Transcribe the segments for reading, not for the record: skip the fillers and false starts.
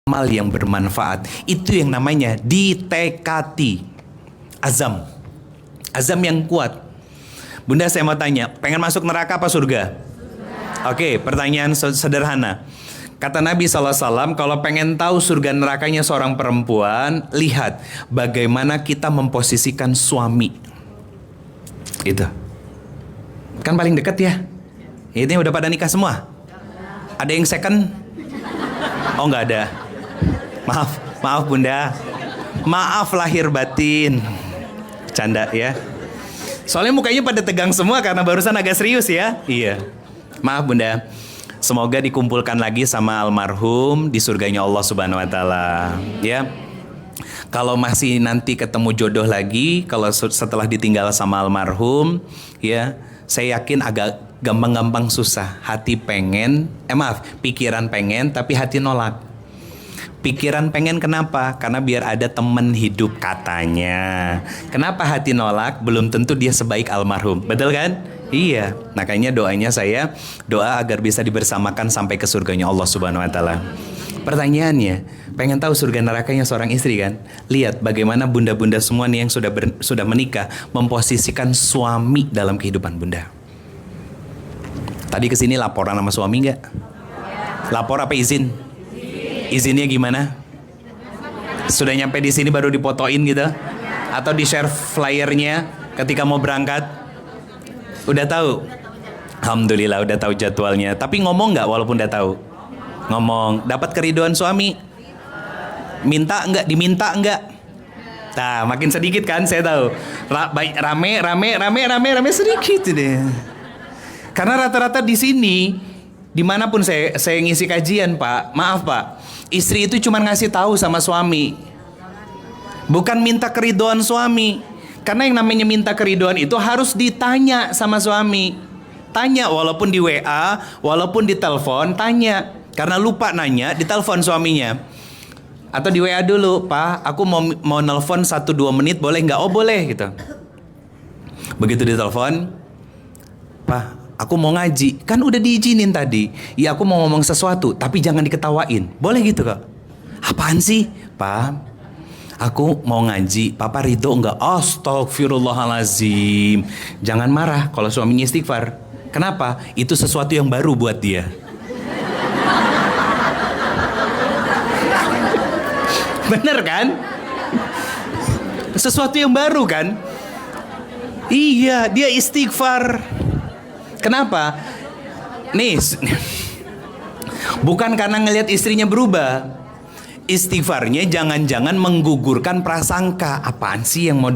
amal yang bermanfaat. Itu yang namanya ditekati. Azam. Azam yang kuat. Bunda, saya mau tanya, pengen masuk neraka apa surga? Oke, pertanyaan sederhana. Kata Nabi SAW, kalau pengen tahu surga nerakanya seorang perempuan, lihat bagaimana kita memposisikan suami. Itu. Kan paling dekat ya. Ini udah pada nikah semua? Ada yang second? Oh, nggak ada. Maaf Bunda. Maaf lahir batin. Canda ya. Soalnya mukanya pada tegang semua karena barusan agak serius ya. Iya. Maaf Bunda. Semoga dikumpulkan lagi sama almarhum di surganya Allah Subhanahu wa taala, ya. Kalau masih nanti ketemu jodoh lagi, kalau setelah ditinggal sama almarhum, ya, saya yakin agak gampang-gampang susah. Hati pengen, pikiran pengen tapi hati nolak. Pikiran pengen kenapa? Karena biar ada teman hidup katanya. Kenapa hati nolak? Belum tentu dia sebaik almarhum. Betul kan? Iya. Makanya doanya saya doa agar bisa dibersamakan sampai ke surganya Allah Subhanahu wa taala. Pertanyaannya, pengen tahu surga nerakanya seorang istri kan? Lihat bagaimana bunda-bunda semua nih yang sudah menikah memposisikan suami dalam kehidupan bunda. Tadi kesini laporan sama suami nggak? Lapor apa izin? Izinnya gimana? Sudah nyampe di sini baru dipotoin gitu? Atau di share flyernya ketika mau berangkat? Udah tahu? Alhamdulillah udah tahu jadwalnya. Tapi ngomong nggak walaupun udah tahu? Ngomong. Dapat keriduan suami? Minta nggak? Diminta nggak? Nah, makin sedikit kan saya tahu. Rame sedikit deh. Karena rata-rata di sini, dimanapun saya ngisi kajian Pak, maaf Pak, istri itu cuma ngasih tahu sama suami, bukan minta keriduan suami. Karena yang namanya minta keriduan itu harus ditanya sama suami. Tanya walaupun di WA, walaupun di telepon, tanya. Karena lupa nanya, ditelepon suaminya. Atau di WA dulu, Pak, aku mau nelpon 1-2 menit boleh nggak? Oh boleh gitu. Begitu ditelepon, Pak, aku mau ngaji. Kan udah diizinin tadi. Ya aku mau ngomong sesuatu, tapi jangan diketawain. Boleh gitu kak? Apaan sih? Pak, aku mau ngaji. Papa ridho enggak? Astagfirullahalazim. Jangan marah kalau suaminya istighfar. Kenapa? Itu sesuatu yang baru buat dia. Bener kan? Sesuatu yang baru kan? Iya, dia istighfar. Kenapa? Nih, bukan karena ngelihat istrinya berubah. Istighfarnya jangan-jangan menggugurkan prasangka. Apaan sih yang mau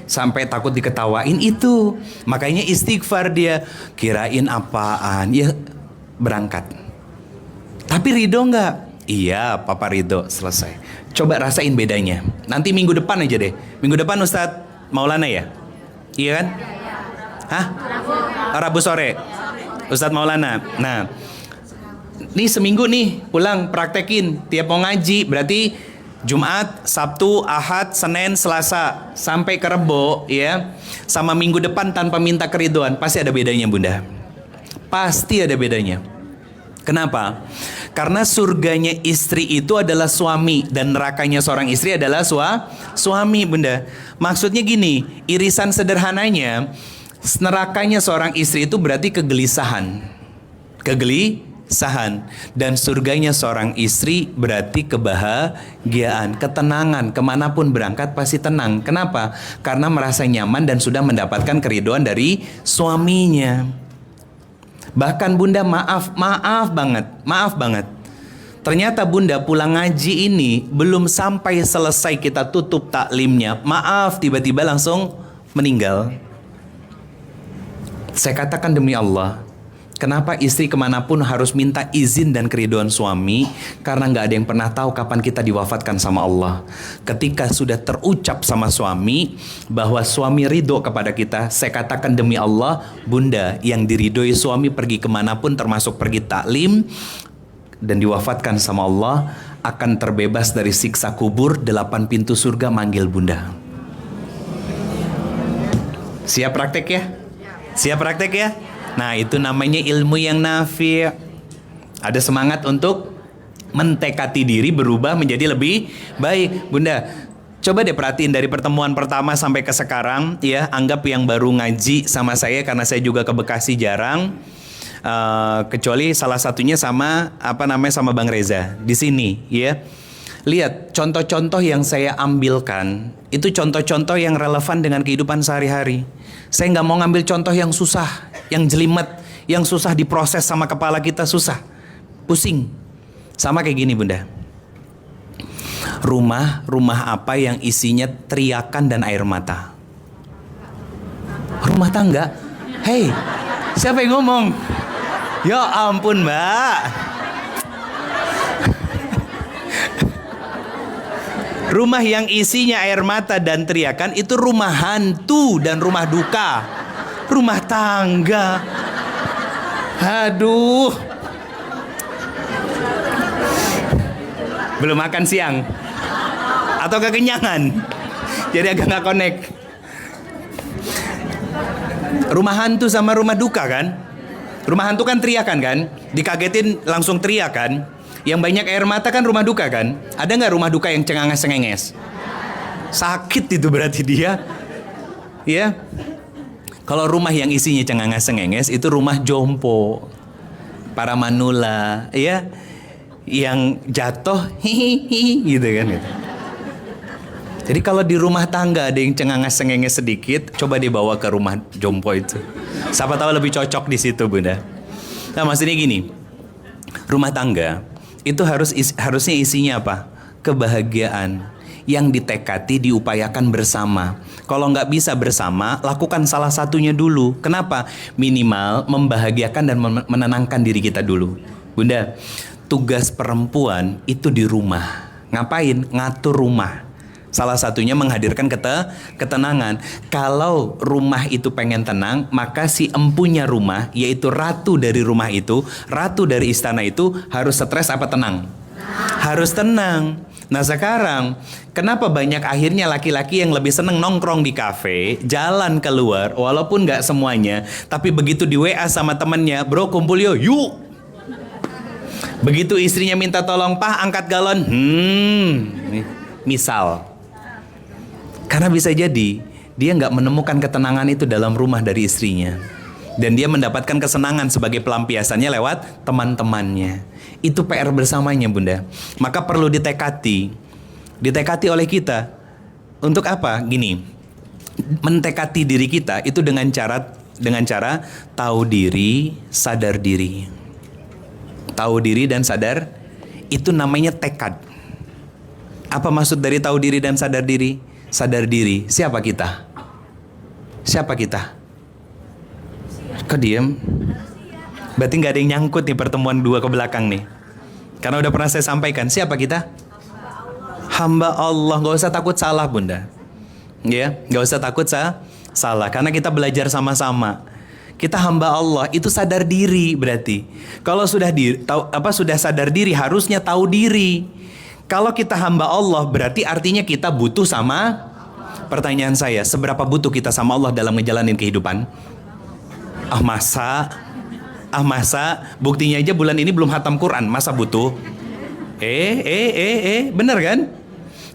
sampai takut diketawain itu. Makanya istighfar dia. Kirain apaan? Ya berangkat. Tapi ridho nggak? Iya, Papa ridho. Selesai. Coba rasain bedanya. Nanti minggu depan aja deh. Minggu depan Ustadz Maulana ya? Iya kan? Hah? Rabu sore. Ustadz Maulana. Nah, nih seminggu nih pulang praktekin. Tiap mau ngaji berarti Jumat, Sabtu, Ahad, Senin, Selasa sampai ke Rebo ya. Sama minggu depan tanpa minta keriduan. Pasti ada bedanya bunda. Pasti ada bedanya. Kenapa? Karena surganya istri itu adalah suami dan nerakanya seorang istri adalah suami bunda. Maksudnya gini, irisan sederhananya, nerakanya seorang istri itu berarti kegelisahan. Dan surganya seorang istri berarti kebahagiaan, ketenangan. Kemanapun berangkat pasti tenang. Kenapa? Karena merasa nyaman dan sudah mendapatkan keriduan dari suaminya. Bahkan bunda maaf banget. Ternyata bunda pulang ngaji ini belum sampai selesai kita tutup taklimnya. Maaf, tiba-tiba langsung meninggal. Saya katakan demi Allah, kenapa istri kemanapun harus minta izin dan keriduan suami? Karena gak ada yang pernah tahu kapan kita diwafatkan sama Allah. Ketika sudah terucap sama suami bahwa suami ridho kepada kita, saya katakan demi Allah, bunda, yang diridhoi suami pergi kemanapun termasuk pergi taklim dan diwafatkan sama Allah akan terbebas dari siksa kubur. 8 pintu surga manggil bunda. Siap praktek ya? Siap praktek ya? Nah itu namanya ilmu yang nafi'. Ada semangat untuk Mentekati diri berubah menjadi lebih baik. Bunda, coba deh perhatiin dari pertemuan pertama sampai ke sekarang ya. Anggap yang baru ngaji sama saya, karena saya juga ke Bekasi jarang. Kecuali salah satunya sama sama Bang Reza di sini ya. Lihat contoh-contoh yang saya ambilkan itu contoh-contoh yang relevan dengan kehidupan sehari-hari. Saya nggak mau ngambil contoh yang susah, yang jelimet, yang susah diproses sama kepala kita, susah, pusing. Sama kayak gini Bunda. Rumah apa yang isinya teriakan dan air mata? Rumah tangga. Hei, siapa yang ngomong? Ya ampun Mbak. Rumah yang isinya air mata dan teriakan itu rumah hantu dan rumah duka. Rumah tangga. Aduh. Belum makan siang atau kekenyangan, jadi agak nggak connect. Rumah hantu sama rumah duka kan? Rumah hantu kan teriakan kan? Dikagetin langsung teriak kan? Yang banyak air mata kan rumah duka kan? Ada nggak rumah duka yang cenganges-cengenges? Sakit itu berarti dia. Ya. Kalau rumah yang isinya cenganges-cengenges itu rumah jompo, para manula, ya. Yang jatuh hihihi gitu kan gitu. Jadi kalau di rumah tangga ada yang cenganges-cengenges sedikit, coba dibawa ke rumah jompo itu. Siapa tahu lebih cocok di situ Bunda. Nah maksudnya gini, rumah tangga itu harusnya isinya apa? Kebahagiaan yang ditekati, diupayakan bersama. Kalau nggak bisa bersama, lakukan salah satunya dulu. Kenapa? Minimal membahagiakan dan menenangkan diri kita dulu. Bunda, tugas perempuan itu di rumah. Ngapain? Ngatur rumah. Salah satunya menghadirkan ketenangan. Kalau rumah itu pengen tenang, maka si empunya rumah, yaitu ratu dari rumah itu, ratu dari istana itu, harus stres apa tenang? Harus tenang. Nah sekarang, kenapa banyak akhirnya laki-laki yang lebih seneng nongkrong di kafe, jalan keluar, walaupun gak semuanya, tapi begitu di WA sama temennya, bro kumpul yuk. Begitu istrinya minta tolong, Pak angkat galon, misal. Karena bisa jadi dia nggak menemukan ketenangan itu dalam rumah dari istrinya, dan dia mendapatkan kesenangan sebagai pelampiasannya lewat teman-temannya. Itu PR bersamanya Bunda. Maka perlu ditekati oleh kita. Untuk apa? Gini, mentekati diri kita itu dengan cara tahu diri, sadar diri. Tahu diri dan sadar, itu namanya tekad. Apa maksud dari tahu diri dan sadar diri? Sadar diri, siapa kita? Siapa kita? Kok diem? Berarti gak ada yang nyangkut nih pertemuan dua ke belakang nih. Karena udah pernah saya sampaikan, siapa kita? Hamba Allah. Gak usah takut salah Bunda. Ya, gak usah takut salah. Karena kita belajar sama-sama. Kita hamba Allah, itu sadar diri berarti. Kalau sudah sadar diri, harusnya tahu diri. Kalau kita hamba Allah, berarti artinya kita butuh sama. Pertanyaan saya, seberapa butuh kita sama Allah dalam ngejalanin kehidupan? Masa? Buktinya aja bulan ini belum hatam Quran, masa butuh? Bener kan?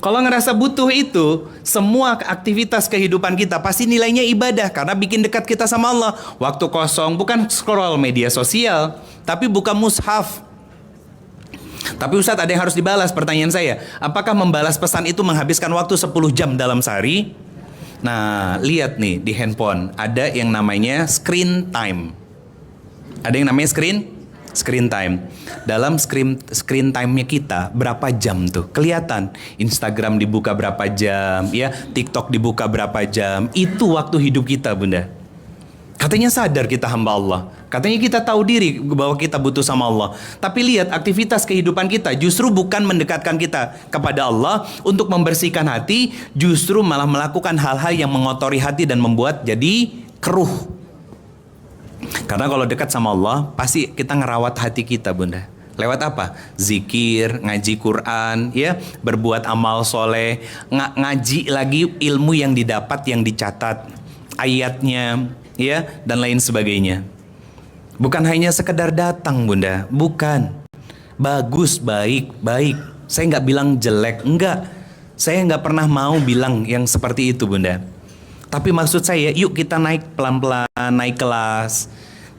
Kalau ngerasa butuh itu, semua aktivitas kehidupan kita pasti nilainya ibadah, karena bikin dekat kita sama Allah. Waktu kosong bukan scroll media sosial, tapi buka mushaf. Tapi Ustadz, ada yang harus dibalas. Pertanyaan saya, apakah membalas pesan itu menghabiskan waktu 10 jam dalam sehari? Nah, lihat nih di handphone, ada yang namanya screen time. Ada yang namanya screen time. Dalam screen time-nya kita berapa jam tuh? Kelihatan. Instagram dibuka berapa jam, ya, TikTok dibuka berapa jam. Itu waktu hidup kita, Bunda. Katanya sadar kita hamba Allah. Katanya kita tahu diri bahwa kita butuh sama Allah. Tapi lihat aktivitas kehidupan kita justru bukan mendekatkan kita kepada Allah untuk membersihkan hati, justru malah melakukan hal-hal yang mengotori hati dan membuat jadi keruh. Karena kalau dekat sama Allah, pasti kita ngerawat hati kita, Bunda. Lewat apa? Zikir, ngaji Quran, ya, berbuat amal soleh, ngaji lagi ilmu yang didapat, yang dicatat, ayatnya, ya, dan lain sebagainya. Bukan hanya sekedar datang, Bunda, bukan. Bagus, baik, baik. Saya nggak bilang jelek, enggak. Saya nggak pernah mau bilang yang seperti itu, Bunda. Tapi maksud saya, yuk kita naik pelan-pelan, naik kelas.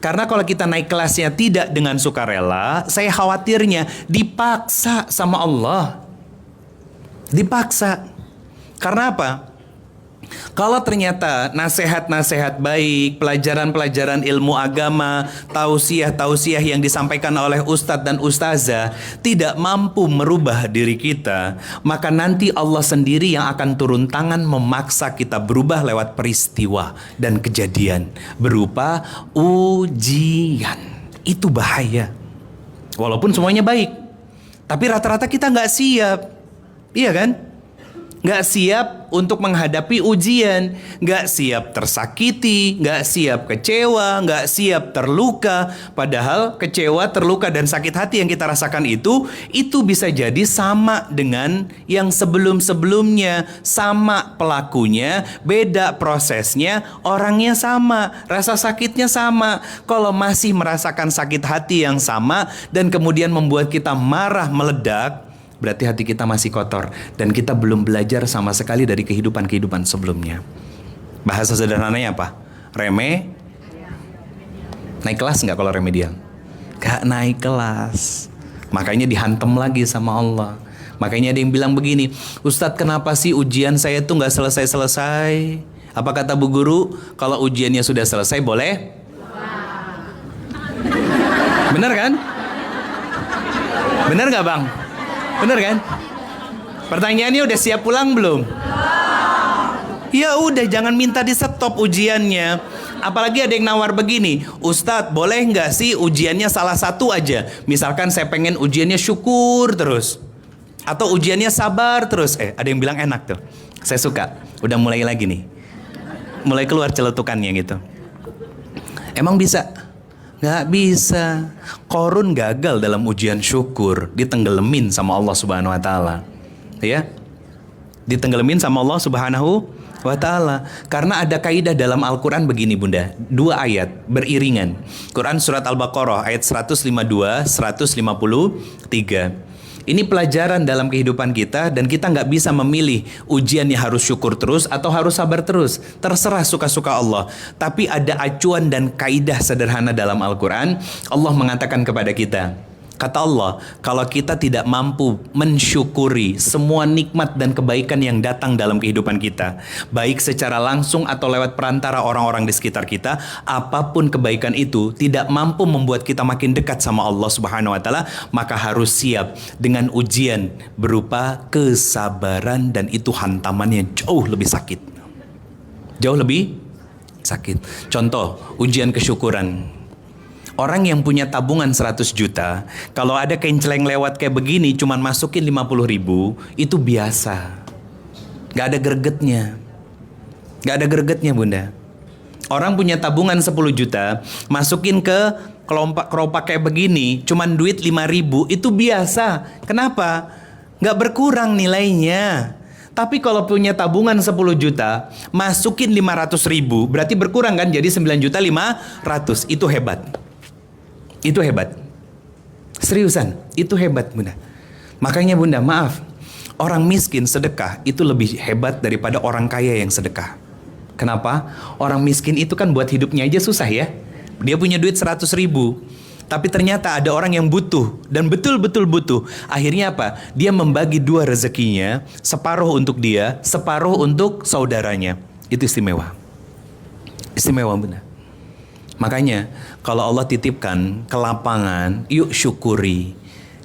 Karena kalau kita naik kelasnya tidak dengan sukarela, saya khawatirnya dipaksa sama Allah. Dipaksa. Karena apa? Kalau ternyata nasihat-nasihat baik, pelajaran-pelajaran ilmu agama, tausiah-tausiah yang disampaikan oleh ustadz dan ustazah tidak mampu merubah diri kita, maka nanti Allah sendiri yang akan turun tangan memaksa kita berubah lewat peristiwa dan kejadian berupa ujian. Itu bahaya. Walaupun semuanya baik, tapi rata-rata kita nggak siap. Iya kan? Nggak siap untuk menghadapi ujian, nggak siap tersakiti, nggak siap kecewa, nggak siap terluka. Padahal kecewa, terluka, dan sakit hati yang kita rasakan itu bisa jadi sama dengan yang sebelum-sebelumnya. Sama pelakunya, beda prosesnya, orangnya sama, rasa sakitnya sama. Kalau masih merasakan sakit hati yang sama dan kemudian membuat kita marah meledak, berarti hati kita masih kotor dan kita belum belajar sama sekali dari kehidupan-kehidupan sebelumnya. Bahasa sederhananya apa? Naik kelas nggak kalau remedial? Gak naik kelas. Makanya dihantam lagi sama Allah. Makanya ada yang bilang begini, Ustadz kenapa sih ujian saya tuh nggak selesai-selesai? Apa kata Bu Guru? Kalau ujiannya sudah selesai boleh? Bener kan? Bener nggak Bang? Bener kan? Pertanyaannya udah siap pulang belum? Ya udah, jangan minta di stop ujiannya. Apalagi ada yang nawar begini, Ustadz boleh nggak sih ujiannya salah satu aja? Misalkan saya pengen ujiannya syukur terus, atau ujiannya sabar terus. Ada yang bilang enak tuh, saya suka. Udah mulai lagi nih, mulai keluar celetukannya gitu. Emang bisa? Gak bisa. Korun gagal dalam ujian syukur, ditenggelamin sama Allah Subhanahu wa taala. Ya. Ditenggelamin sama Allah Subhanahu wa taala. Karena ada kaidah dalam Al-Qur'an begini, Bunda. 2 ayat beriringan. Quran surat Al-Baqarah ayat 152, 153. Ini pelajaran dalam kehidupan kita dan kita nggak bisa memilih ujiannya harus syukur terus atau harus sabar terus. Terserah suka-suka Allah. Tapi ada acuan dan kaidah sederhana dalam Al-Quran. Allah mengatakan kepada kita, kata Allah, kalau kita tidak mampu mensyukuri semua nikmat dan kebaikan yang datang dalam kehidupan kita, baik secara langsung atau lewat perantara orang-orang di sekitar kita, apapun kebaikan itu tidak mampu membuat kita makin dekat sama Allah Subhanahu wa taala, maka harus siap dengan ujian berupa kesabaran, dan itu hantamannya jauh lebih sakit. Jauh lebih sakit. Contoh, ujian kesyukuran. Orang yang punya tabungan 100 juta, kalau ada kenceleng lewat kayak begini cuman masukin 50.000, itu biasa. Gak ada gregetnya. Gak ada gregetnya, Bunda. Orang punya tabungan 10 juta, masukin ke keropak kayak begini, cuman duit 5.000, itu biasa. Kenapa? Gak berkurang nilainya. Tapi kalau punya tabungan 10 juta, masukin 500.000, berarti berkurang kan? Jadi 9.500.000, itu hebat. Itu hebat. Seriusan, itu hebat, Bunda. Makanya Bunda, maaf, orang miskin sedekah itu lebih hebat daripada orang kaya yang sedekah. Kenapa? Orang miskin itu kan buat hidupnya aja susah ya. Dia punya duit 100.000, tapi ternyata ada orang yang butuh, dan betul-betul butuh. Akhirnya apa? Dia membagi 2 rezekinya, separuh untuk dia, separuh untuk saudaranya. Itu istimewa. Istimewa, Bunda. Makanya kalau Allah titipkan kelapangan, yuk syukuri.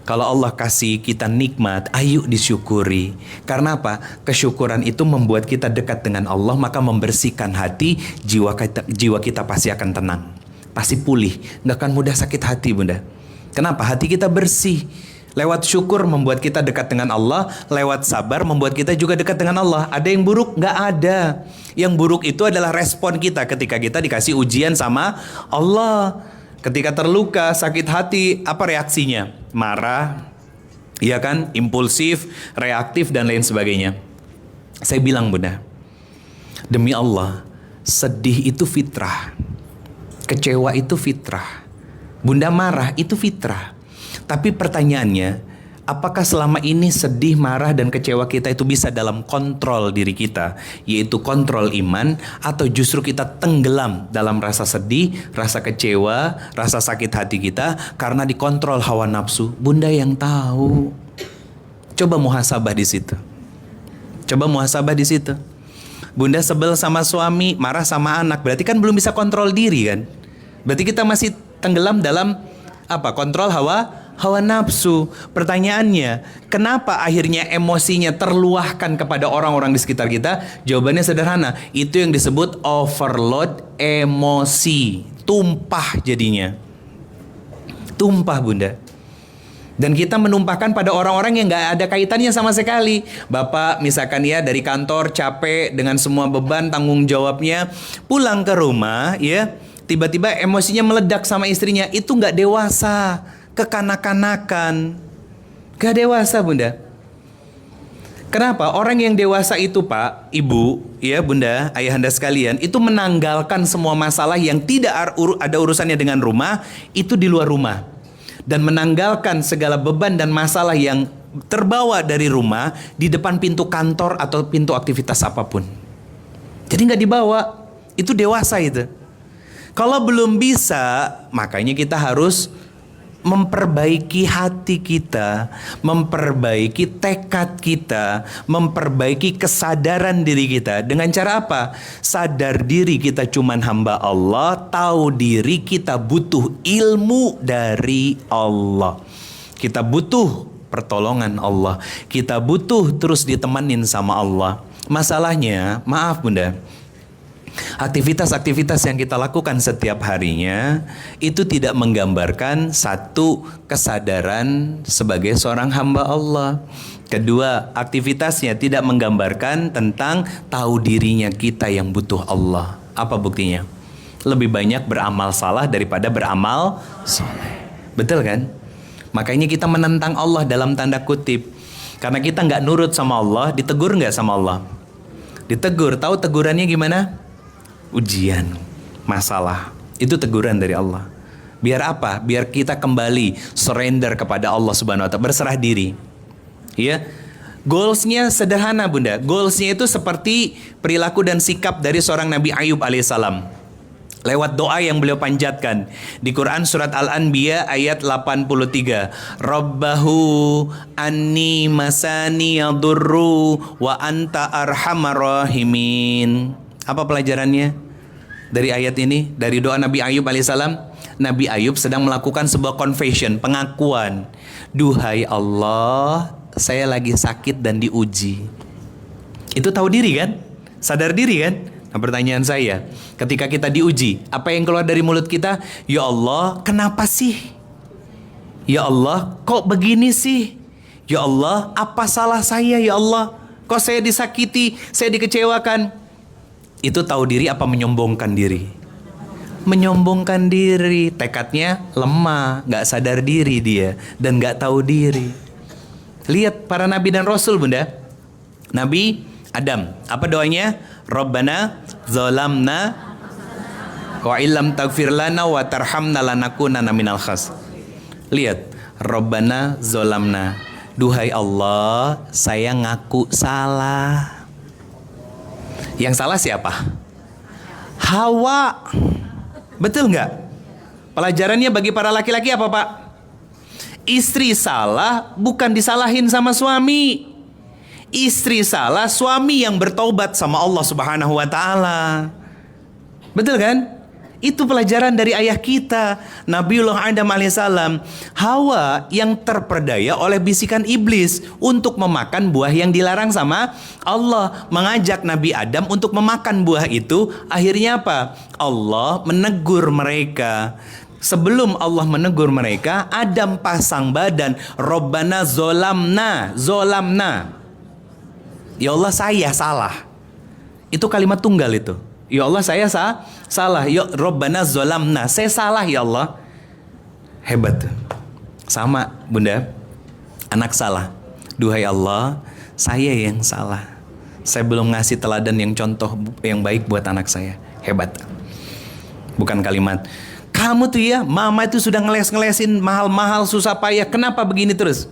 Kalau Allah kasih kita nikmat, ayo disyukuri. Karena apa? Kesyukuran itu membuat kita dekat dengan Allah, maka membersihkan hati, jiwa kita pasti akan tenang, pasti pulih, gak akan mudah sakit hati, Bunda. Kenapa? Hati kita bersih. Lewat syukur membuat kita dekat dengan Allah, lewat sabar membuat kita juga dekat dengan Allah. Ada yang buruk? Nggak ada. Yang buruk itu adalah respon kita ketika kita dikasih ujian sama Allah. Ketika terluka, sakit hati, apa reaksinya? Marah, iya kan? Impulsif, reaktif, dan lain sebagainya. Saya bilang, Bunda, demi Allah, sedih itu fitrah, kecewa itu fitrah, Bunda marah itu fitrah. Tapi pertanyaannya, apakah selama ini sedih, marah, dan kecewa kita itu bisa dalam kontrol diri kita, yaitu kontrol iman, atau justru kita tenggelam dalam rasa sedih, rasa kecewa, rasa sakit hati kita karena dikontrol hawa nafsu? Bunda yang tahu. Coba muhasabah di situ. Coba muhasabah di situ. Bunda sebel sama suami, marah sama anak, berarti kan belum bisa kontrol diri kan? Berarti kita masih tenggelam dalam apa? Kontrol hawa nafsu. Pertanyaannya, kenapa akhirnya emosinya terluahkan kepada orang-orang di sekitar kita? Jawabannya sederhana, itu yang disebut overload emosi. Tumpah jadinya. Tumpah Bunda. Dan kita menumpahkan pada orang-orang yang gak ada kaitannya sama sekali. Bapak misalkan ya dari kantor capek dengan semua beban tanggung jawabnya, pulang ke rumah ya, tiba-tiba emosinya meledak sama istrinya. Itu gak dewasa, kekanak-kanakan. Gak dewasa Bunda. Kenapa? Orang yang dewasa itu Pak, Ibu, ya Bunda, ayahanda sekalian, itu menanggalkan semua masalah yang tidak ada urusannya dengan rumah, itu di luar rumah. Dan menanggalkan segala beban dan masalah yang terbawa dari rumah di depan pintu kantor atau pintu aktivitas apapun. Jadi nggak dibawa. Itu dewasa itu. Kalau belum bisa, makanya kita harus memperbaiki hati kita, memperbaiki tekad kita, memperbaiki kesadaran diri kita. Dengan cara apa? Sadar diri kita cuman hamba Allah, tahu diri kita butuh ilmu dari Allah. Kita butuh pertolongan Allah. Kita butuh terus ditemanin sama Allah. Masalahnya, maaf Bunda, aktivitas-aktivitas yang kita lakukan setiap harinya itu tidak menggambarkan satu, kesadaran sebagai seorang hamba Allah. Kedua, aktivitasnya tidak menggambarkan tentang tahu dirinya kita yang butuh Allah. Apa buktinya? Lebih banyak beramal salah daripada beramal soleh. Betul kan? Makanya kita menentang Allah dalam tanda kutip. Karena kita nggak nurut sama Allah, ditegur nggak sama Allah? Ditegur. Tahu tegurannya gimana? Ujian, masalah. Itu teguran dari Allah. Biar apa? Biar kita kembali surrender kepada Allah Subhanahu wa Ta'ala, berserah diri. Ya. Goalsnya sederhana Bunda. Goalsnya itu seperti perilaku dan sikap dari seorang Nabi Ayub alaihissalam. Lewat doa yang beliau panjatkan di Quran surat Al-Anbiya ayat 83. Rabbahu anni masani yadurru wa anta arhamar rahimin. Apa pelajarannya dari ayat ini? Dari doa Nabi Ayub alaihissalam. Nabi Ayub sedang melakukan sebuah confession, pengakuan. Duhai Allah, saya lagi sakit dan diuji. Itu tahu diri kan? Sadar diri kan? Nah, pertanyaan saya, ketika kita diuji, apa yang keluar dari mulut kita? Ya Allah, kenapa sih? Ya Allah, kok begini sih? Ya Allah, apa salah saya ya Allah? Kok saya disakiti, saya dikecewakan? Itu tahu diri apa menyombongkan diri? Menyombongkan diri. Tekadnya lemah, gak sadar diri dia, dan gak tahu diri. Lihat para nabi dan rasul Bunda. Nabi Adam, apa doanya? Rabbana zalamna wa illam taghfir lana wa tarhamna lanakunanna minal khas. Lihat, Rabbana zalamna. Duhai Allah, saya ngaku salah. Yang salah siapa? Hawa. Betul nggak? Pelajarannya bagi para laki-laki apa Pak? Istri salah bukan disalahin sama suami. Istri salah, suami yang bertobat sama Allah Subhanahu wa Ta'ala. Betul kan? Itu pelajaran dari ayah kita, Nabiullah Adam alaihissalam. Hawa yang terperdaya oleh bisikan iblis untuk memakan buah yang dilarang sama Allah, mengajak Nabi Adam untuk memakan buah itu. Akhirnya apa? Allah menegur mereka. Sebelum Allah menegur mereka, Adam pasang badan. Rabbana zolamna. Ya Allah, saya salah. Itu kalimat tunggal itu. Ya Allah, saya salah. Ya Rabbana zolamna. Saya salah ya Allah. Hebat. Sama Bunda. Anak salah. Duhai Allah, saya yang salah. Saya belum ngasih teladan yang contoh yang baik buat anak saya. Hebat. Bukan kalimat Kamu tuh ya, mama itu sudah ngeles-ngelesin mahal-mahal, susah payah, kenapa begini terus?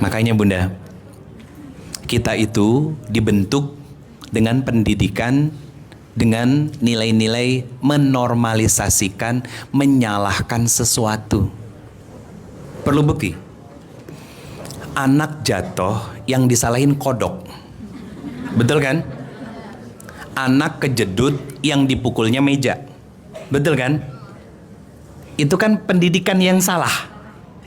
Makanya bunda, kita itu dibentuk dengan pendidikan, dengan nilai-nilai menormalisasikan, menyalahkan sesuatu. Perlu bukti. Anak jatuh yang disalahin kodok. Betul kan? Anak kejedut yang dipukulnya meja. Betul kan? Itu kan pendidikan yang salah.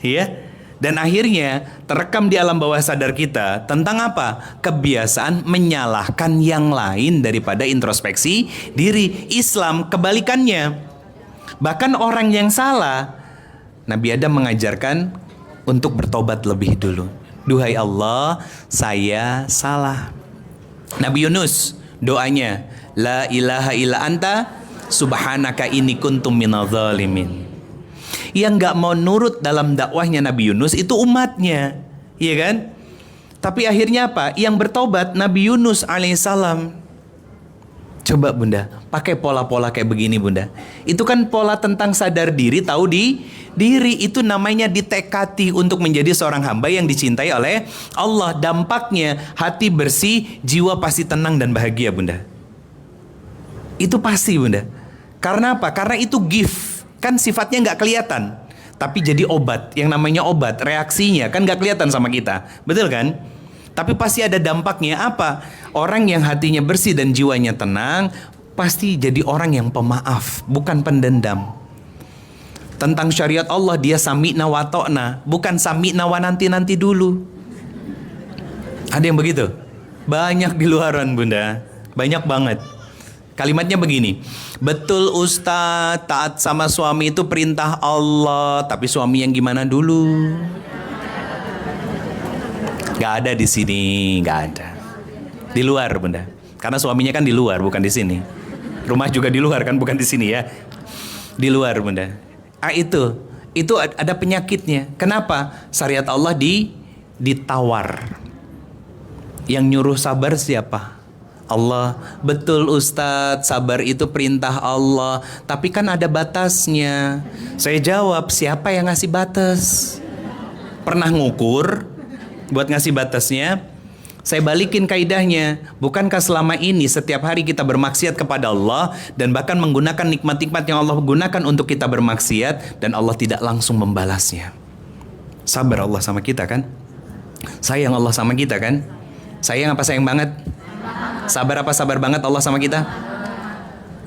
Ya? Dan akhirnya terekam di alam bawah sadar kita tentang apa? Kebiasaan menyalahkan yang lain daripada introspeksi diri. Islam kebalikannya. Bahkan orang yang salah, Nabi Adam mengajarkan untuk bertobat lebih dulu. Duhai Allah, saya salah. Nabi Yunus doanya, La ilaha illa anta subhanaka inni kuntum minadh dhalimin. Yang gak mau nurut dalam dakwahnya Nabi Yunus itu umatnya, iya kan? Tapi akhirnya apa? Yang bertobat Nabi Yunus alaihissalam. Coba bunda, pakai pola-pola kayak begini bunda. Itu kan pola tentang sadar diri, tahu diri. Itu namanya ditekati untuk menjadi seorang hamba yang dicintai oleh Allah. Dampaknya hati bersih, jiwa pasti tenang dan bahagia bunda. Itu pasti bunda. Karena apa? Karena itu gift. Kan sifatnya gak kelihatan, tapi jadi obat. Yang namanya obat, reaksinya kan gak kelihatan sama kita. Betul kan? Tapi pasti ada dampaknya. Apa? Orang yang hatinya bersih dan jiwanya tenang pasti jadi orang yang pemaaf, bukan pendendam. Tentang syariat Allah dia sami'na wa ta'na, bukan sami'na wa nanti-nanti dulu. Ada yang begitu? Banyak di luaran bunda, banyak banget. Kalimatnya begini, betul Ustadz, taat sama suami itu perintah Allah, tapi suami yang gimana dulu? Gak ada di sini, gak ada. Di luar bunda, karena suaminya kan di luar, bukan di sini. Rumah juga di luar kan, bukan di sini ya. Di luar bunda. Itu ada penyakitnya. Kenapa? Syariat Allah ditawar. Yang nyuruh sabar siapa? Allah. Betul Ustadz, sabar itu perintah Allah, tapi kan ada batasnya. Saya jawab, siapa yang ngasih batas? Pernah ngukur buat ngasih batasnya? Saya balikin kaidahnya. Bukankah selama ini setiap hari kita bermaksiat kepada Allah dan bahkan menggunakan nikmat-nikmat yang Allah gunakan untuk kita bermaksiat dan Allah tidak langsung membalasnya? Sabar Allah sama kita kan? Sayang Allah sama kita kan? Sayang apa sayang banget? Sabar apa sabar banget Allah sama kita?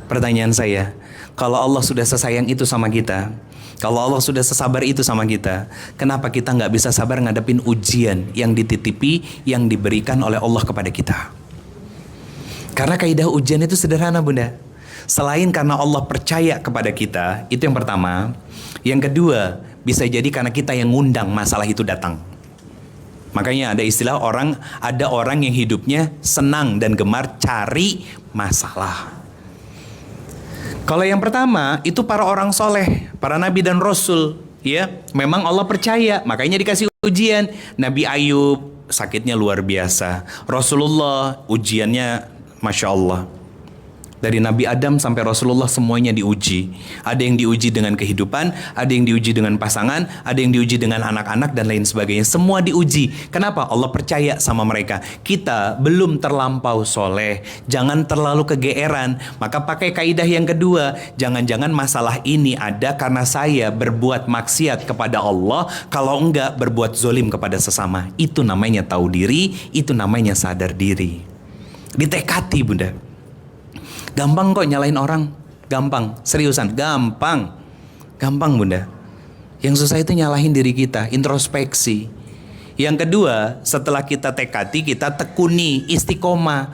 Pertanyaan saya, kalau Allah sudah sesayang itu sama kita, kalau Allah sudah sesabar itu sama kita, kenapa kita nggak bisa sabar ngadepin ujian yang dititipi, yang diberikan oleh Allah kepada kita? Karena kaidah ujian itu sederhana bunda. Selain karena Allah percaya kepada kita, itu yang pertama. Yang kedua, bisa jadi karena kita yang ngundang masalah itu datang. Makanya ada istilah ada orang yang hidupnya senang dan gemar cari masalah. Kalau yang pertama itu para orang soleh, para nabi dan rasul, ya memang Allah percaya, makanya dikasih ujian. Nabi Ayub sakitnya luar biasa, Rasulullah ujiannya masya Allah. Dari Nabi Adam sampai Rasulullah semuanya diuji. Ada yang diuji dengan kehidupan, ada yang diuji dengan pasangan, ada yang diuji dengan anak-anak dan lain sebagainya. Semua diuji. Kenapa? Allah percaya sama mereka. Kita belum terlampau soleh, jangan terlalu kegeeran. Maka pakai kaidah yang kedua, jangan-jangan masalah ini ada karena saya berbuat maksiat kepada Allah, kalau enggak berbuat zolim kepada sesama. Itu namanya tahu diri, itu namanya sadar diri. Ditekati bunda. Gampang kok nyalain orang, gampang, seriusan, gampang bunda. Yang susah itu nyalahin diri kita, introspeksi. Yang kedua, setelah kita tekati, kita tekuni, istiqomah.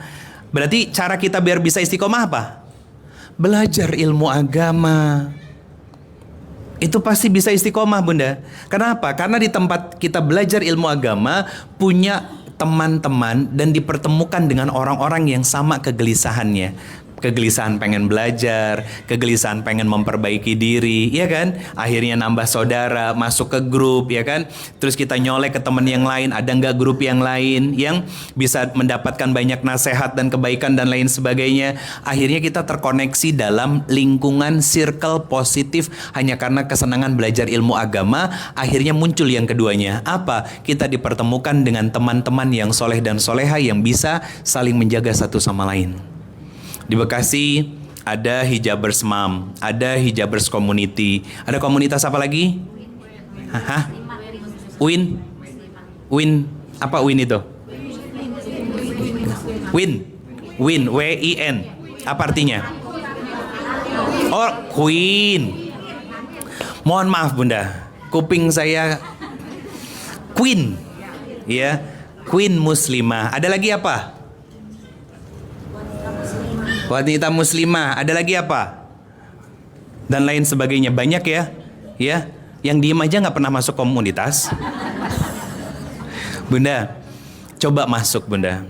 Berarti cara kita biar bisa istiqomah apa? Belajar ilmu agama. Itu pasti bisa istiqomah bunda. Kenapa? Karena di tempat kita belajar ilmu agama, punya teman-teman dan dipertemukan dengan orang-orang yang sama kegelisahannya. Kegelisahan pengen belajar, kegelisahan pengen memperbaiki diri, ya kan? Akhirnya nambah saudara, masuk ke grup, ya kan? Terus kita nyolek ke teman yang lain, ada nggak grup yang lain yang bisa mendapatkan banyak nasihat dan kebaikan dan lain sebagainya. Akhirnya kita terkoneksi dalam lingkungan circle positif hanya karena kesenangan belajar ilmu agama. Akhirnya muncul yang keduanya. Apa? Kita dipertemukan dengan teman-teman yang soleh dan soleha yang bisa saling menjaga satu sama lain. Di Bekasi ada Hijabers Mom, ada Hijabers Community, ada komunitas apa lagi? Hah? Win? Win? Apa Win itu? Win? Win, W-I-N. Apa artinya? Oh, Queen. Mohon maaf Bunda, kuping saya Queen. Ya, Queen Muslimah. Ada lagi apa? Wanita muslimah, ada lagi apa? Dan lain sebagainya, banyak ya. Ya, yang diem aja nggak pernah masuk komunitas. Bunda, coba masuk Bunda.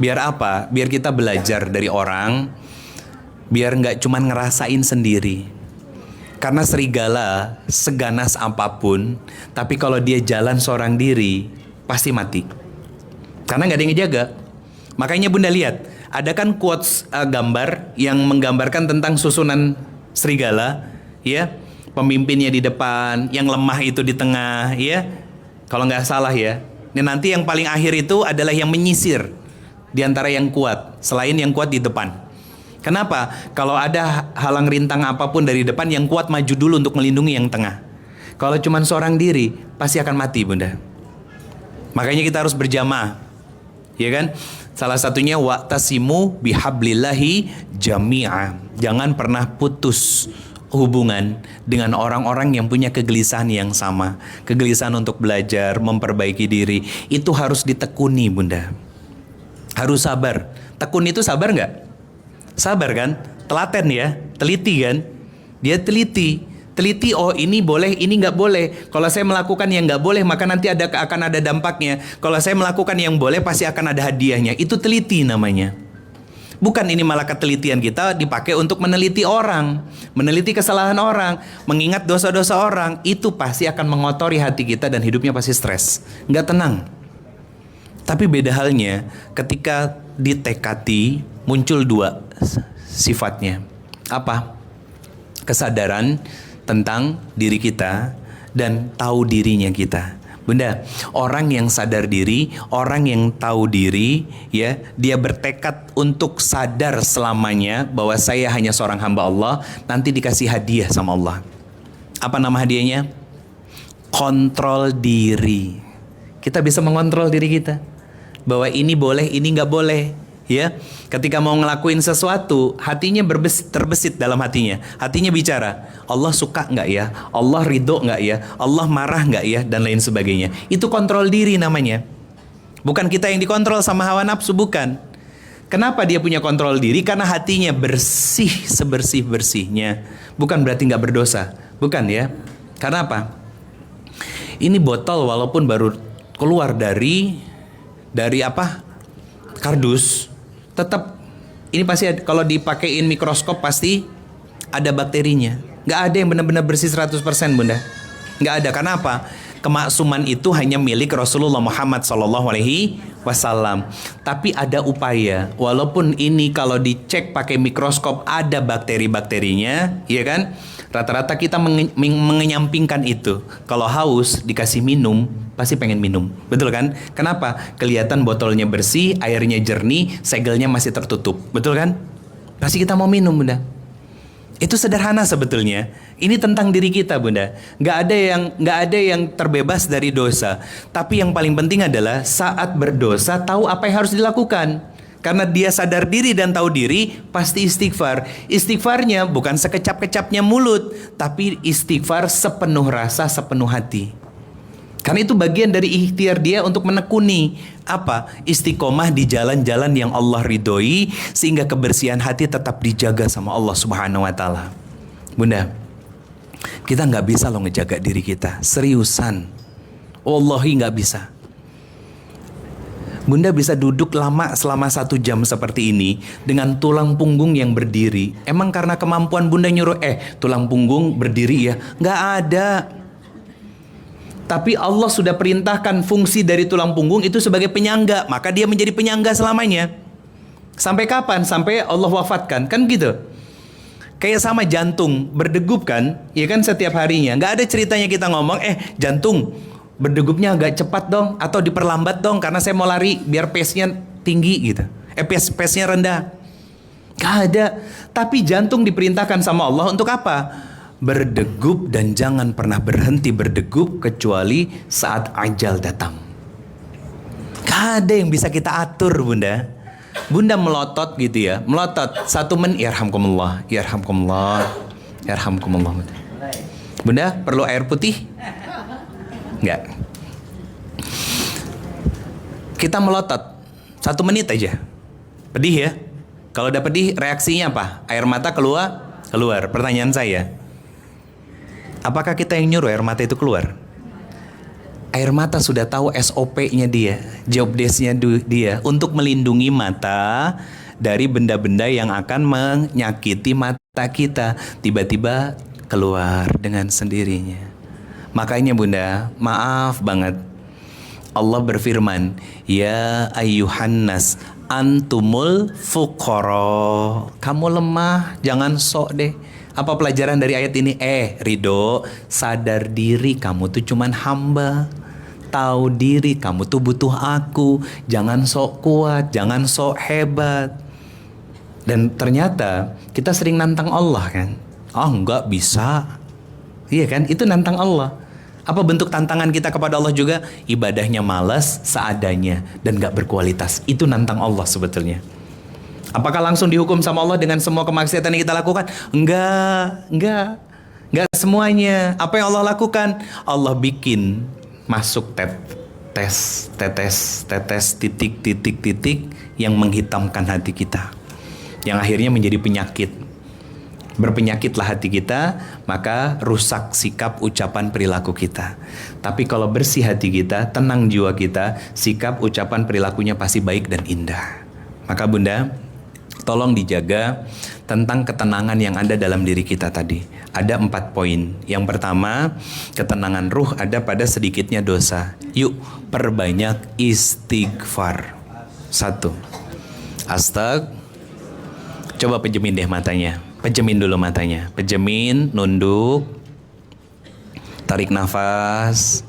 Biar apa? Biar kita belajar dari orang, biar nggak cuman ngerasain sendiri. Karena serigala seganas apapun, tapi kalau dia jalan seorang diri, pasti mati. Karena nggak ada yang ngejaga. Makanya Bunda lihat, ada kan quotes gambar yang menggambarkan tentang susunan serigala, ya, pemimpinnya di depan, yang lemah itu di tengah, ya, kalau nggak salah ya. Dan nanti yang paling akhir itu adalah yang menyisir di antara yang kuat, selain yang kuat di depan. Kenapa? Kalau ada halang rintang apapun dari depan, yang kuat maju dulu untuk melindungi yang tengah. Kalau cuma seorang diri, pasti akan mati Bunda. Makanya kita harus berjamaah, ya kan? Salah satunya wa'tasimu bihablillahi jami'a. Jangan pernah putus hubungan dengan orang-orang yang punya kegelisahan yang sama. Kegelisahan untuk belajar, memperbaiki diri. Itu harus ditekuni Bunda. Harus sabar. Tekun itu sabar nggak? Sabar kan? Telaten ya, teliti kan? Dia teliti. Teliti, oh ini boleh, ini nggak boleh. Kalau saya melakukan yang nggak boleh, maka nanti akan ada dampaknya. Kalau saya melakukan yang boleh, pasti akan ada hadiahnya. Itu teliti namanya. Bukan ini malah ketelitian kita dipakai untuk meneliti orang, meneliti kesalahan orang, mengingat dosa-dosa orang. Itu pasti akan mengotori hati kita dan hidupnya pasti stres, nggak tenang. Tapi beda halnya ketika ditekati muncul dua sifatnya. Apa? Kesadaran tentang diri kita dan tahu dirinya kita. Bunda, orang yang sadar diri, orang yang tahu diri, ya, dia bertekad untuk sadar selamanya bahwa saya hanya seorang hamba Allah, nanti dikasih hadiah sama Allah. Apa nama hadiahnya? Kontrol diri. Kita bisa mengontrol diri kita. Bahwa ini boleh, ini nggak boleh. Ya, ketika mau ngelakuin sesuatu, hatinya terbesit dalam hatinya. Hatinya bicara, Allah suka nggak ya? Allah ridho nggak ya? Allah marah nggak ya? Dan lain sebagainya. Itu kontrol diri namanya. Bukan kita yang dikontrol sama hawa nafsu, bukan. Kenapa dia punya kontrol diri? Karena hatinya bersih sebersih-bersihnya. Bukan berarti nggak berdosa, bukan ya? Karena apa? Ini botol walaupun baru keluar dari apa? Kardus, tetap ini pasti ada, kalau dipakein mikroskop pasti ada bakterinya. Nggak ada yang benar-benar bersih 100% Bunda. Nggak ada. Karena apa? Kemaksuman itu hanya milik Rasulullah Muhammad SAW. Tapi ada upaya. Walaupun ini kalau dicek pakai mikroskop ada bakteri-bakterinya, ya kan? Rata-rata kita mengenyampingkan itu. Kalau haus dikasih minum, pasti pengen minum. Betul kan? Kenapa? Kelihatan botolnya bersih, airnya jernih, segelnya masih tertutup. Betul kan? Pasti kita mau minum Bunda. Itu sederhana sebetulnya. Ini tentang diri kita Bunda. Nggak ada yang terbebas dari dosa. Tapi yang paling penting adalah saat berdosa tahu apa yang harus dilakukan. Karena dia sadar diri dan tahu diri, pasti istighfar. Istighfarnya bukan sekecap-kecapnya mulut, tapi istighfar sepenuh rasa, sepenuh hati. Karena itu bagian dari ikhtiar dia untuk menekuni apa? Istiqomah di jalan-jalan yang Allah ridhoi, sehingga kebersihan hati tetap dijaga sama Allah Subhanahu wa taala. Bunda, kita nggak bisa loh ngejaga diri kita. Seriusan. Wallahi nggak bisa. Bunda bisa duduk lama selama 1 jam seperti ini dengan tulang punggung yang berdiri. Emang karena kemampuan Bunda nyuruh tulang punggung berdiri ya? Nggak ada. Tapi Allah sudah perintahkan fungsi dari tulang punggung itu sebagai penyangga, maka dia menjadi penyangga selamanya. Sampai kapan? Sampai Allah wafatkan, kan gitu. Kayak sama jantung berdegup kan, ya kan setiap harinya. Nggak ada ceritanya kita ngomong, jantung berdegupnya agak cepat dong, atau diperlambat dong karena saya mau lari biar pace-nya tinggi gitu. Pace-nya rendah. Nggak ada. Tapi jantung diperintahkan sama Allah untuk apa? Berdegup dan jangan pernah berhenti berdegup kecuali saat ajal datang. Gak ada yang bisa kita atur, Bunda. Bunda melotot gitu ya, melotot 1 menit, yarhamkumullah, yarhamkumullah, yarhamkumullah. Bunda perlu air putih? Enggak. Kita melotot 1 menit aja. Pedih ya. Kalau udah pedih reaksinya apa? Air mata keluar? Keluar. Pertanyaan saya, apakah kita yang nyuruh air mata itu keluar? Air mata sudah tahu SOP-nya dia, job desk-nya dia untuk melindungi mata dari benda-benda yang akan menyakiti mata kita. Tiba-tiba keluar dengan sendirinya. Makanya Bunda, maaf banget. Allah berfirman, ya ayyuhan nas antumul fuqara. Kamu lemah, jangan sok deh. Apa pelajaran dari ayat ini? Ridho, sadar diri kamu tuh cuman hamba. Tahu diri kamu tuh butuh aku. Jangan sok kuat, jangan sok hebat. Dan ternyata kita sering nantang Allah kan. Enggak bisa. Iya kan? Itu nantang Allah. Apa bentuk tantangan kita kepada Allah juga? Ibadahnya malas, seadanya, dan gak berkualitas. Itu nantang Allah sebetulnya. Apakah langsung dihukum sama Allah dengan semua kemaksiatan yang kita lakukan? Enggak semuanya. Apa yang Allah lakukan? Allah bikin masuk tetes, titik yang menghitamkan hati kita. Yang akhirnya menjadi penyakit. Berpenyakitlah hati kita, maka rusak sikap, ucapan, perilaku kita. Tapi kalau bersih hati kita, tenang jiwa kita, sikap, ucapan, perilakunya pasti baik dan indah. Maka Bunda, tolong dijaga tentang ketenangan yang ada dalam diri kita tadi. Ada 4 poin. Yang pertama, ketenangan ruh ada pada sedikitnya dosa. Yuk, perbanyak istighfar. 1. Coba pejemin deh matanya. Pejemin dulu matanya. Pejemin, nunduk. Tarik nafas.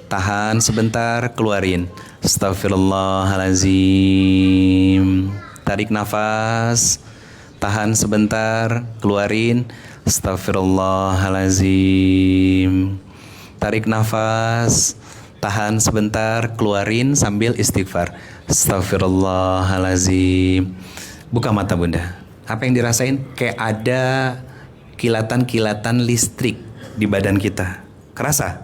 Tahan sebentar, keluarin. Astagfirullahalazim. Tarik nafas, tahan sebentar, keluarin. Astagfirullahalazim. Tarik nafas, tahan sebentar, keluarin sambil istighfar. Astagfirullahalazim. Buka mata Bunda. Apa yang dirasain? Kayak ada kilatan-kilatan listrik di badan kita. Kerasa?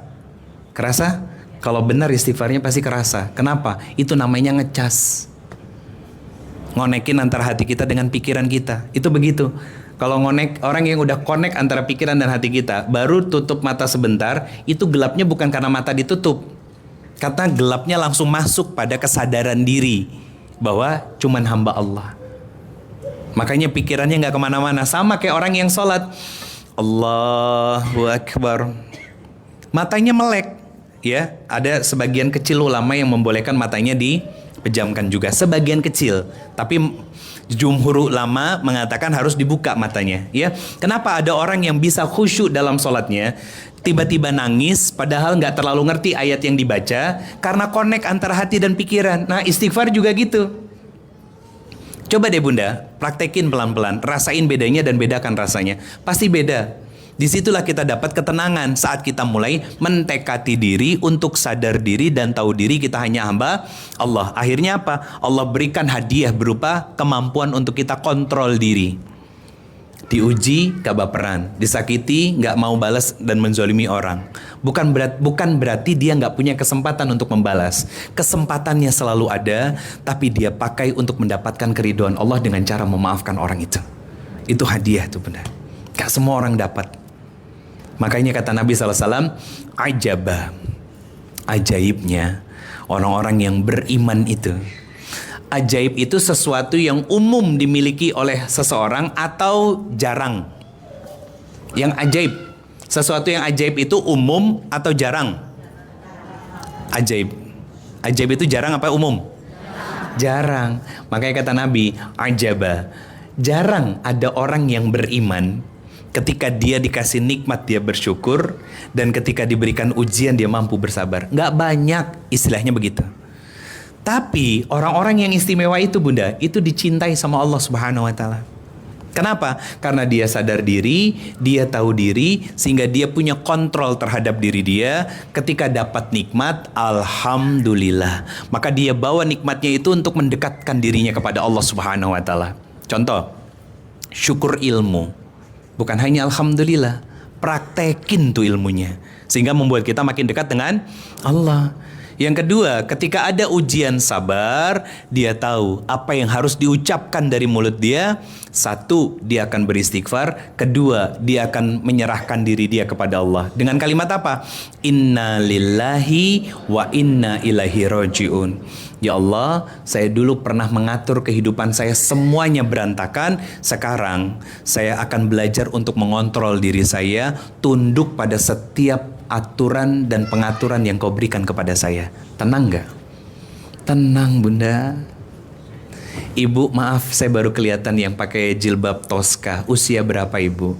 Kerasa? Kalau benar istighfarnya pasti kerasa. Kenapa? Itu namanya ngecas. Ngonekin antara hati kita dengan pikiran kita. Itu begitu. Kalau ngonek, orang yang udah connect antara pikiran dan hati kita, baru tutup mata sebentar, itu gelapnya bukan karena mata ditutup. Karena gelapnya langsung masuk pada kesadaran diri bahwa cuman hamba Allah. Makanya pikirannya gak kemana-mana. Sama kayak orang yang sholat, Allahu Akbar, matanya melek. Ya, ada sebagian kecil ulama yang membolehkan matanya dipejamkan juga, sebagian kecil. Tapi jumhur ulama mengatakan harus dibuka matanya. Ya, kenapa ada orang yang bisa khusyuk dalam sholatnya, tiba-tiba nangis, padahal nggak terlalu ngerti ayat yang dibaca, karena connect antara hati dan pikiran. Nah, istighfar juga gitu. Coba deh Bunda, praktekin pelan-pelan, rasain bedanya dan bedakan rasanya. Pasti beda. Disitulah kita dapat ketenangan saat kita mulai mentekati diri untuk sadar diri dan tahu diri kita hanya hamba Allah. Akhirnya apa? Allah berikan hadiah berupa kemampuan untuk kita kontrol diri. Diuji gak baperan, disakiti gak mau balas dan menzolimi orang. Bukan berarti dia gak punya kesempatan untuk membalas. Kesempatannya selalu ada, tapi dia pakai untuk mendapatkan keridhaan Allah dengan cara memaafkan orang itu. Itu hadiah tuh benar. Gak semua orang dapat. Makanya kata Nabi SAW, ajaibnya orang-orang yang beriman itu, Ajaib itu sesuatu yang umum dimiliki oleh seseorang atau jarang. Yang ajaib, sesuatu yang ajaib itu umum atau jarang? Ajaib. Ajaib itu jarang apa umum? Jarang. Makanya kata Nabi, ajaba. Jarang ada orang yang beriman ketika dia dikasih nikmat dia bersyukur, dan ketika diberikan ujian dia mampu bersabar. Nggak banyak, istilahnya begitu. Tapi orang-orang yang istimewa itu Bunda, itu dicintai sama Allah Subhanahu wa Ta'ala. Kenapa? Karena dia sadar diri, dia tahu diri, sehingga dia punya kontrol terhadap diri dia. Ketika dapat nikmat, alhamdulillah, maka dia bawa nikmatnya itu untuk mendekatkan dirinya kepada Allah Subhanahu wa Ta'ala. Contoh, syukur ilmu. Bukan hanya alhamdulillah, praktekin tuh ilmunya, sehingga membuat kita makin dekat dengan Allah. Yang kedua, ketika ada ujian sabar, dia tahu apa yang harus diucapkan dari mulut dia. Satu, dia akan beristighfar. Kedua, dia akan menyerahkan diri dia kepada Allah. Dengan kalimat apa? Inna lillahi wa inna ilaihi raji'un. Ya Allah, saya dulu pernah mengatur kehidupan saya semuanya berantakan. Sekarang saya akan belajar untuk mengontrol diri saya, tunduk pada setiap aturan dan pengaturan yang kau berikan kepada saya. Tenang gak? Tenang Bunda. Ibu maaf, saya baru kelihatan yang pakai jilbab Tosca. Usia berapa Ibu?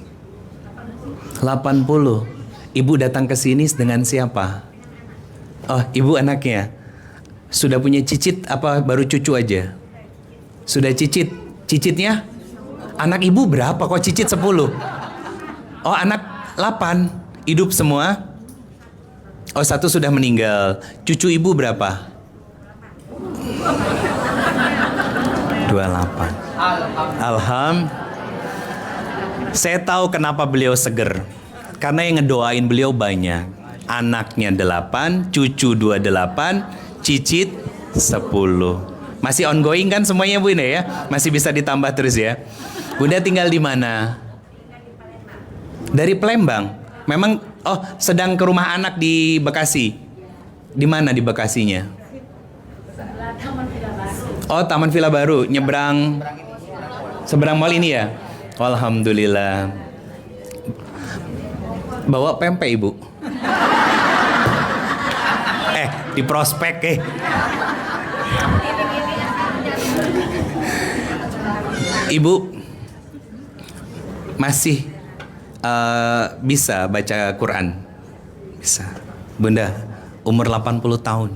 80. Ibu datang ke sini dengan siapa? Oh, Ibu anaknya. Sudah punya cicit apa baru cucu aja? Sudah cicit? Cicitnya? Anak Ibu berapa kok cicit 10? Oh, anak 8. Hidup semua? Oh, 1 sudah meninggal. Cucu Ibu berapa? 28. Saya tahu kenapa beliau seger. Karena yang ngedoain beliau banyak. Anaknya 8, cucu 28, cicit 10. Masih ongoing kan semuanya Bunda ya? Masih bisa ditambah terus ya. Bunda tinggal di mana? Dari Palembang. Memang sedang ke rumah anak di Bekasi. Di mana di Bekasinya? Oh, Taman Villa Baru, nyebrang seberang mall ini ya. Alhamdulillah. Bawa pempek Ibu. Di prospek Ibu masih bisa baca Quran? Bisa. Bunda, umur 80 tahun.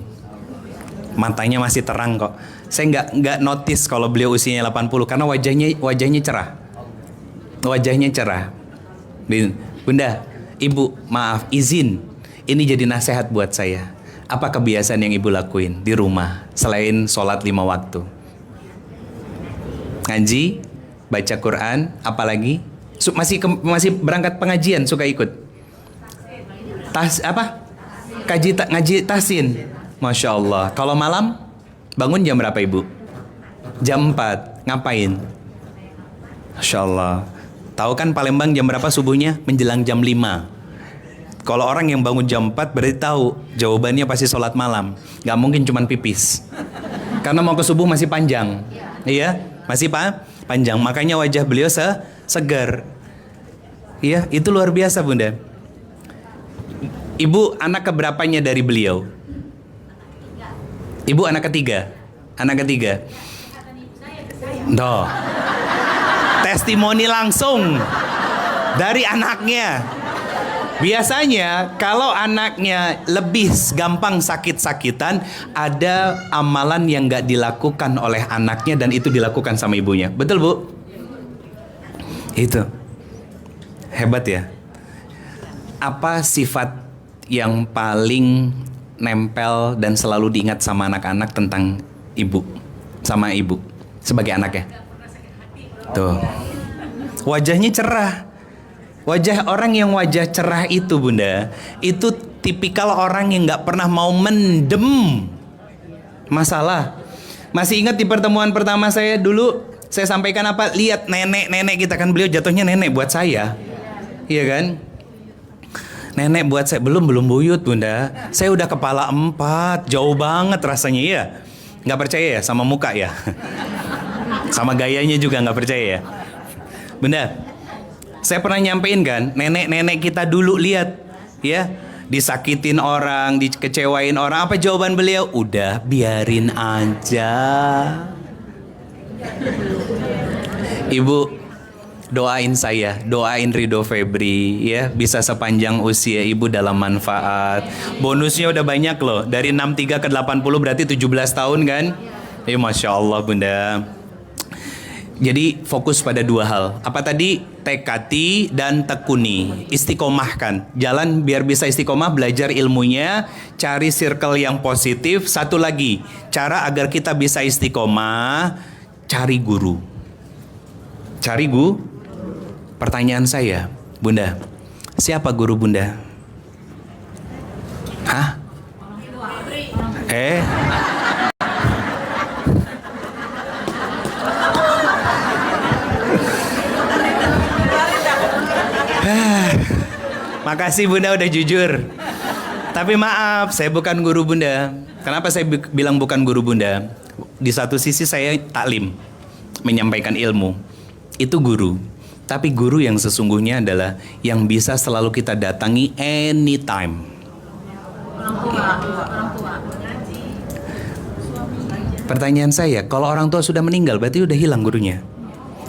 Matanya masih terang kok. Saya nggak notice kalau beliau usianya 80 karena wajahnya cerah. Wajahnya cerah. Bunda, Ibu, maaf, izin. Ini jadi nasihat buat saya. Apa kebiasaan yang Ibu lakuin di rumah selain sholat 5 waktu? Ngaji, baca Quran, apalagi? Masih berangkat pengajian, suka ikut? Ngaji tahsin. Masya Allah. Kalau malam bangun jam berapa Ibu? Jam 4. Ngapain? Masya Allah. Tahu kan Palembang jam berapa subuhnya? Menjelang jam 5. Kalau orang yang bangun jam 4 berarti tahu jawabannya pasti sholat malam. Gak mungkin cuman pipis. Karena mau ke subuh masih panjang. Iya, masih panjang. Makanya wajah beliau segar. Iya, itu luar biasa Bunda. Ibu anak keberapanya dari beliau? Ibu anak ketiga. Anak ketiga. Tuh. Testimoni langsung dari anaknya. Biasanya kalau anaknya lebih gampang sakit-sakitan, ada amalan yang gak dilakukan oleh anaknya dan itu dilakukan sama ibunya. Betul Bu? Itu hebat ya. Apa sifat yang paling nempel dan selalu diingat sama anak-anak tentang ibu, sama ibu sebagai anaknya? Tuh, wajahnya cerah. Wajah orang yang wajah cerah itu Bunda, itu tipikal orang yang gak pernah mau mendem masalah. Masih ingat di pertemuan pertama saya dulu, saya sampaikan apa? Lihat nenek kita kan, beliau jatuhnya nenek buat saya. Iya kan? Nenek buat saya, belum buyut Bunda. Saya udah kepala 4, jauh banget rasanya ya. Nggak percaya ya sama muka ya? Sama gayanya juga nggak percaya ya? Bunda, saya pernah nyampein kan, nenek-nenek kita dulu lihat ya, disakitin orang, dikecewain orang, apa jawaban beliau? Udah biarin aja. Ibu, doain saya, doain Rido Febri ya, bisa sepanjang usia ibu dalam manfaat. Bonusnya udah banyak loh, dari 63 ke 80 berarti 17 tahun kan? Masya Allah Bunda. Jadi fokus pada dua hal. Apa tadi? Tekati dan tekuni. Istiqomahkan. Jalan biar bisa istiqomah, belajar ilmunya, cari circle yang positif. Satu lagi, cara agar kita bisa istiqomah, cari guru. Cari guru. Pertanyaan saya, Bunda, siapa guru Bunda? Hah? Makasih Bunda udah jujur. Tapi maaf, saya bukan guru Bunda. Kenapa saya bilang bukan guru Bunda? Di satu sisi saya taklim, menyampaikan ilmu. Itu guru. Tapi guru yang sesungguhnya adalah yang bisa selalu kita datangi anytime. Pertanyaan saya, kalau orang tua sudah meninggal berarti udah hilang gurunya.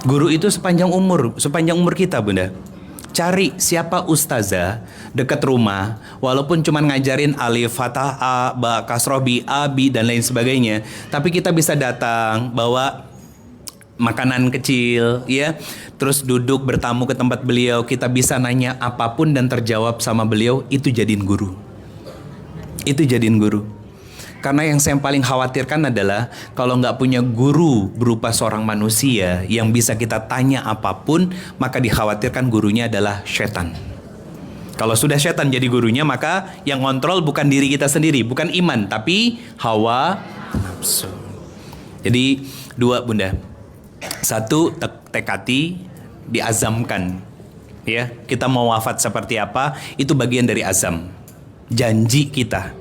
Guru itu sepanjang umur kita Bunda. Cari siapa ustazah dekat rumah, walaupun cuma ngajarin alif, fathah, a, ba, kasroh, bi, a, bi, dan lain sebagainya. Tapi kita bisa datang, bawa makanan kecil, ya. Terus duduk bertamu ke tempat beliau, kita bisa nanya apapun dan terjawab sama beliau, itu jadiin guru. Itu jadiin guru. Karena yang saya paling khawatirkan adalah kalau nggak punya guru berupa seorang manusia yang bisa kita tanya apapun, maka dikhawatirkan gurunya adalah setan. Kalau sudah setan jadi gurunya, maka yang kontrol bukan diri kita sendiri, bukan iman, tapi hawa nafsu. Jadi dua Bunda. Satu, tekati, diazamkan. Ya, kita mau wafat seperti apa, itu bagian dari azam. Janji kita.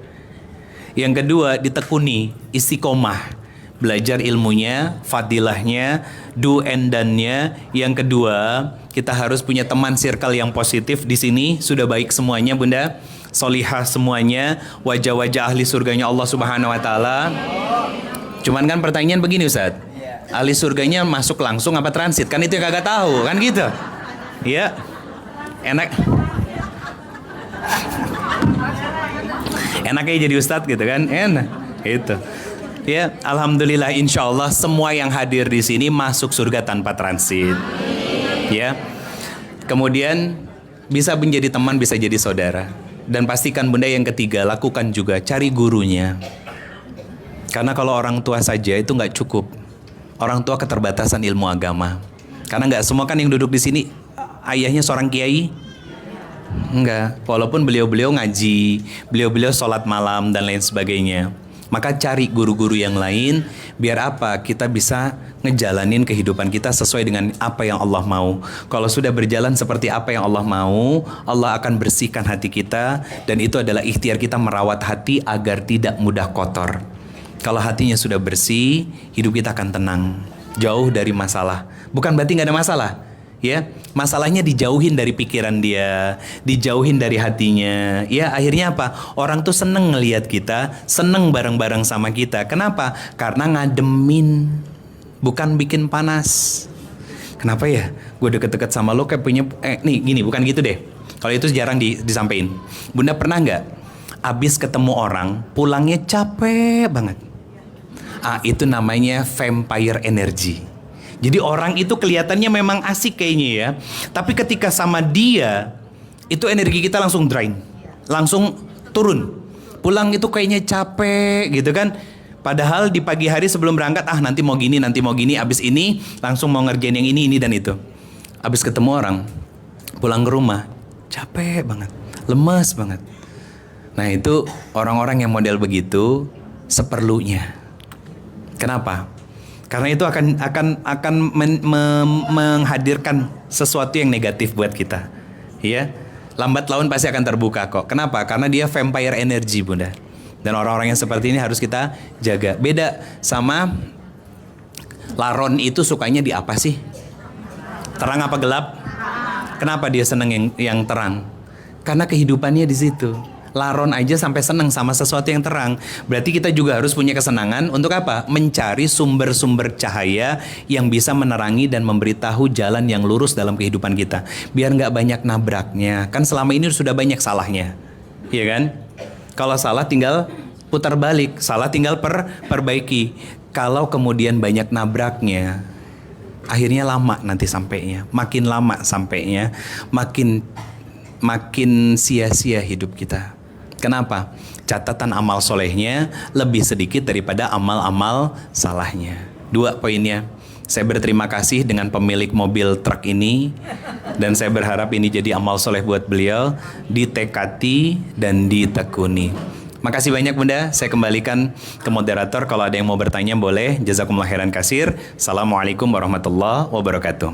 Yang kedua, ditekuni, istiqomah, belajar ilmunya, fadilahnya, do and done-nya. Yang kedua, kita harus punya teman circle yang positif. Di sini sudah baik semuanya Bunda, solihah semuanya, wajah-wajah ahli surganya Allah Subhanahu Wa Taala. Cuman kan pertanyaan begini Ustaz, ahli surganya masuk langsung apa transit? Kan itu yang kagak tahu, kan gitu. Ya, enak. Enaknya jadi ustadz gitu kan, enak itu. Ya, alhamdulillah, insya Allah semua yang hadir di sini masuk surga tanpa transit. Ya, kemudian bisa menjadi teman, bisa jadi saudara. Dan pastikan Bunda yang ketiga, lakukan juga, cari gurunya. Karena kalau orang tua saja itu nggak cukup. Orang tua keterbatasan ilmu agama. Karena nggak semua kan yang duduk di sini ayahnya seorang kiai. Enggak, walaupun beliau-beliau ngaji, beliau-beliau sholat malam dan lain sebagainya. Maka cari guru-guru yang lain, biar apa? Kita bisa ngejalanin kehidupan kita sesuai dengan apa yang Allah mau. Kalau sudah berjalan seperti apa yang Allah mau, Allah akan bersihkan hati kita. Dan itu adalah ikhtiar kita merawat hati agar tidak mudah kotor. Kalau hatinya sudah bersih, hidup kita akan tenang, jauh dari masalah. Bukan berarti gak ada masalah, ya, masalahnya dijauhin dari pikiran dia, dijauhin dari hatinya. Ya, akhirnya apa? Orang tuh seneng ngelihat kita, seneng bareng-bareng sama kita. Kenapa? Karena ngademin, bukan bikin panas. Kenapa ya? Gue deket-deket sama lo kayak punya nih gini, bukan gitu deh. Kalau itu jarang disampaikan. Bunda pernah nggak abis ketemu orang pulangnya capek banget? Itu namanya vampire energy. Jadi orang itu kelihatannya memang asik kayaknya ya, tapi ketika sama dia, itu energi kita langsung drain, langsung turun. Pulang itu kayaknya capek gitu kan. Padahal di pagi hari sebelum berangkat, nanti mau gini, abis ini langsung mau ngerjain yang ini dan itu. Abis ketemu orang, pulang ke rumah, capek banget, lemes banget. Nah itu orang-orang yang model begitu seperlunya. Kenapa? Karena itu akan menghadirkan sesuatu yang negatif buat kita. Ya, lambat laun pasti akan terbuka kok. Kenapa? Karena dia vampire energy Bunda. Dan orang-orang yang seperti ini harus kita jaga. Beda sama laron itu sukanya di apa sih? Terang apa gelap? Kenapa dia seneng yang terang? Karena kehidupannya di situ. Laron aja sampai senang sama sesuatu yang terang. Berarti kita juga harus punya kesenangan untuk apa? Mencari sumber-sumber cahaya yang bisa menerangi dan memberitahu jalan yang lurus dalam kehidupan kita. Biar nggak banyak nabraknya. Kan selama ini sudah banyak salahnya. Iya kan? Kalau salah tinggal putar balik. Salah tinggal perbaiki. Kalau kemudian banyak nabraknya, akhirnya lama nanti sampainya. Makin lama sampainya, makin sia-sia hidup kita. Kenapa? Catatan amal solehnya lebih sedikit daripada amal-amal salahnya. 2 poinnya. Saya berterima kasih dengan pemilik mobil truk ini, dan saya berharap ini jadi amal soleh buat beliau, ditekati dan ditekuni. Makasih banyak Bunda. Saya kembalikan ke moderator. Kalau ada yang mau bertanya boleh. Jazakumullah khairan katsir. Assalamualaikum warahmatullahi wabarakatuh.